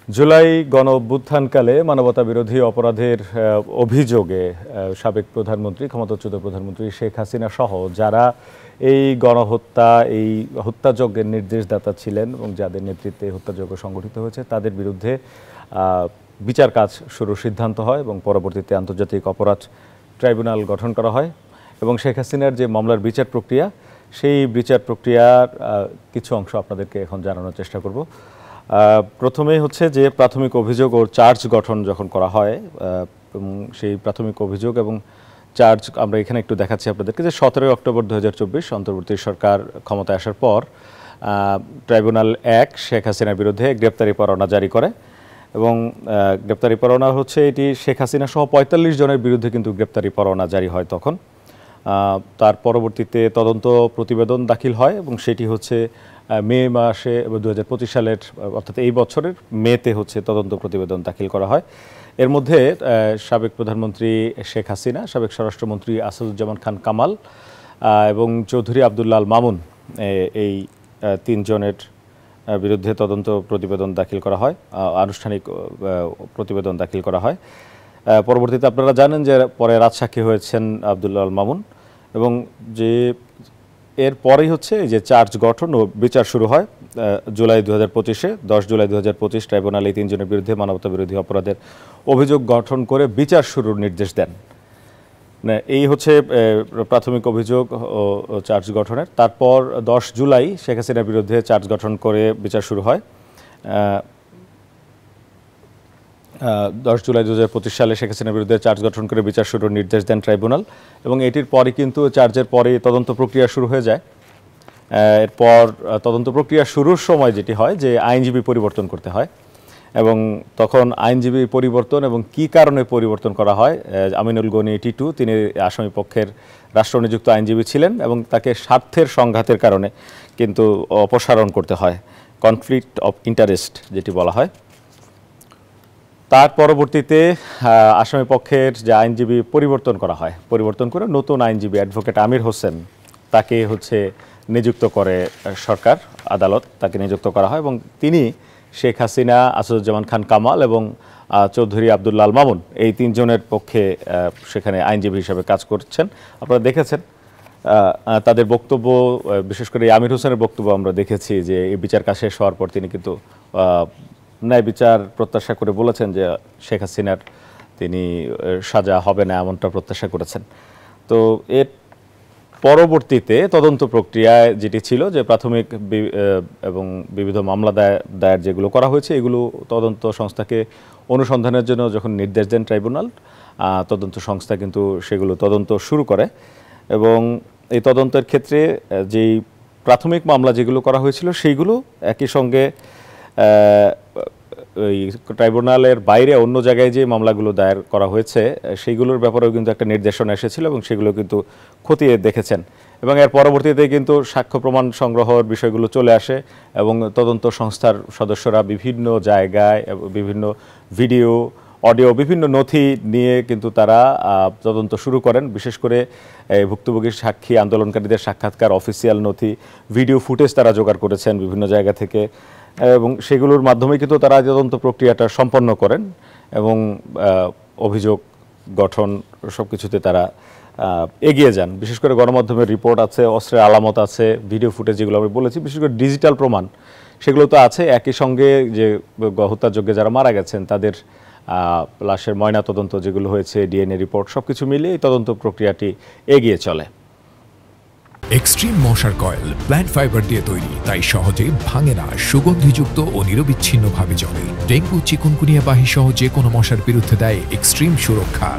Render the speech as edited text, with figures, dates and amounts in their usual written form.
জুলাই গণ অভ্যুত্থানকালে মানবতাবিরোধী অপরাধের অভিযোগে সাবেক প্রধানমন্ত্রী ক্ষমতাচ্যুত প্রধানমন্ত্রী শেখ হাসিনা সহ যারা এই গণহত্যা এই হত্যাযজ্ঞের নির্দেশদাতা ছিলেন এবং যাদের নেতৃত্বে হত্যাযজ্ঞ সংগঠিত হয়েছে তাদের বিরুদ্ধে বিচার কাজ শুরুর সিদ্ধান্ত হয় এবং পরবর্তীতে আন্তর্জাতিক অপরাধ ট্রাইব্যুনাল গঠন করা হয় এবং শেখ হাসিনার যে মামলার বিচার প্রক্রিয়া সেই বিচার প্রক্রিয়ার কিছু অংশ আপনাদেরকে এখন জানানোর চেষ্টা করব। প্রথমেই হচ্ছে যে প্রাথমিক অভিযোগ ও চার্জ গঠন যখন করা হয় সেই প্রাথমিক অভিযোগ এবং চার্জ আমরা এখানে একটু দেখাচ্ছি আপনাদেরকে যে 17 অক্টোবর 2024 অন্তর্বর্তী সরকার ক্ষমতায় আসার পর ট্রাইব্যুনাল 1 শেখ হাসিনার বিরুদ্ধে গ্রেপ্তারি পরোয়ানা জারি করে এবং গ্রেপ্তারি পরোয়ানা হচ্ছে এটি শেখ হাসিনা সহ 45 জনের বিরুদ্ধে কিন্তু গ্রেপ্তারি পরোয়ানা জারি হয় তখন। তার পরবর্তীতে তদন্ত প্রতিবেদন দাখিল হয় এবং সেটি হচ্ছে মে মাসে 2025 সালের অর্থাৎ এই বছরের মেতে হচ্ছে তদন্ত প্রতিবেদন দাখিল করা হয়। এর মধ্যে সাবেক প্রধানমন্ত্রী শেখ হাসিনা, সাবেক স্বরাষ্ট্রমন্ত্রী আসাদুজ্জামান খান কামাল এবং চৌধুরী আব্দুল্লাহ আল মামুন এই তিনজনের বিরুদ্ধে তদন্ত প্রতিবেদন দাখিল করা হয়, আনুষ্ঠানিক প্রতিবেদন দাখিল করা হয়। পরবর্তীতে আপনারা জানেন যে পরে রাজসাক্ষী হয়েছেন আব্দুল্লাহ আল মামুন এবং যে এর পরেই হচ্ছে এই যে চার্জ গঠন ও বিচার শুরু হয় জুলাই 2025-এ 10 জুলাই 2025 ট্রাইব্যুনাল এই তিনজনের বিরুদ্ধে মানবতাবিরোধী অপরাধের অভিযোগ গঠন করে বিচার শুরুর নির্দেশ দেন। এই হচ্ছে প্রাথমিক অভিযোগ ও চার্জ গঠনের। তারপর 10 জুলাই শেখ হাসিনার বিরুদ্ধে চার্জ গঠন করে বিচার শুরু হয়। 10 জুলাই 2025 সালে শেখ হাসিনার বিরুদ্ধে চার্জ গঠন করে বিচার শুরুর নির্দেশ দেন ট্রাইব্যুনাল এবং এটির পরে কিন্তু চার্জের পরে তদন্ত প্রক্রিয়া শুরু হয়ে যায়। এরপর তদন্ত প্রক্রিয়া শুরুর সময় যেটি হয় যে আইনজীবী পরিবর্তন করতে হয় এবং তখন আইনজীবী পরিবর্তন এবং কি কারণে পরিবর্তন করা হয়, আমিনুল গনি টিটু তিনি আসামি পক্ষের রাষ্ট্রনিযুক্ত আইনজীবী ছিলেন এবং তাকে স্বার্থের সংঘাতের কারণে কিন্তু অপসারণ করতে হয়, কনফ্লিক্ট অফ ইন্টারেস্ট যেটি বলা হয়। তার পরবর্তীতে আসামি পক্ষের যে আইনজীবী পরিবর্তন করা হয়, পরিবর্তন করে নতুন আইনজীবী অ্যাডভোকেট আমির হোসেন তাকে হচ্ছে নিযুক্ত করে সরকার, আদালত তাকে নিযুক্ত করা হয় এবং তিনি শেখ হাসিনা, আসাদুজ্জামান খান কামাল এবং চৌধুরী আব্দুল্লাহ আল মামুন এই তিনজনের পক্ষে সেখানে আইনজীবী হিসেবে কাজ করছেন। আপনারা দেখেছেন তাদের বক্তব্য, বিশেষ করে আমির হোসেনের বক্তব্য আমরা দেখেছি যে এই বিচার কাজ শেষ হওয়ার পর তিনি কিন্তু ন্যায় বিচার প্রত্যাশা করে বলেছেন যে শেখ হাসিনার তিনি সাজা হবে না এমনটা প্রত্যাশা করেছেন। তো এর পরবর্তীতে তদন্ত প্রক্রিয়ায় যেটি ছিল যে প্রাথমিক এবং বিবিধ মামলা দায়ের যেগুলো করা হয়েছে এগুলো তদন্ত সংস্থাকে অনুসন্ধানের জন্য যখন নির্দেশ দেন ট্রাইব্যুনাল, তদন্ত সংস্থা কিন্তু সেগুলো তদন্ত শুরু করে এবং এই তদন্তের ক্ষেত্রে যেই প্রাথমিক মামলা যেগুলো করা হয়েছিল সেইগুলো একই সঙ্গে ওই ট্রাইব্যুনালের বাইরে অন্য জায়গায় যে মামলাগুলো দায়ের করা হয়েছে সেইগুলোর ব্যাপারেও কিন্তু একটা নির্দেশনা এসেছিল এবং সেগুলো কিন্তু খতিয়ে দেখেছেন এবং এর পরবর্তীতে কিন্তু সাক্ষ্য প্রমাণ সংগ্রহের বিষয়গুলো চলে আসে এবং তদন্ত সংস্থার সদস্যরা বিভিন্ন জায়গায় বিভিন্ন ভিডিও, অডিও, বিভিন্ন নথি নিয়ে কিন্তু তারা তদন্ত শুরু করেন। বিশেষ করে ভুক্তভোগী সাক্ষী আন্দোলনকারীদের সাক্ষাৎকার, অফিসিয়াল নথি, ভিডিও ফুটেজ তারা জোগাড় করেছেন বিভিন্ন জায়গা থেকে এবং সেগুলোর মাধ্যমে কিন্তু তারা তদন্ত প্রক্রিয়াটা সম্পন্ন করেন এবং অভিযোগ গঠন সব কিছুতে তারা এগিয়ে যান। বিশেষ করে গণমাধ্যমের রিপোর্ট আছে, অস্ত্রের আলামত আছে, ভিডিও ফুটেজ যেগুলো আমি বলেছি, বিশেষ করে ডিজিটাল প্রমাণ সেগুলো তো আছে। একই সঙ্গে যে হত্যাযজ্ঞে যারা মারা গেছেন তাদের লাশের ময়না তদন্ত যেগুলো হয়েছে, ডিএনএ রিপোর্ট সবকিছু মিলিয়ে এই তদন্ত প্রক্রিয়াটি এগিয়ে চলে। এক্সট্রিম মশার কয়েল প্ল্যান্ট ফাইবার দিয়ে তৈরি, তাই সহজে ভাঙে না, সুগন্ধিযুক্ত ও নিরবিচ্ছিন্নভাবে জ্বলে। ডেঙ্গু, চিকুনগুনিয়া বাহি সহ যে কোনো মশার বিরুদ্ধে দেয় এক্সট্রিম সুরক্ষা।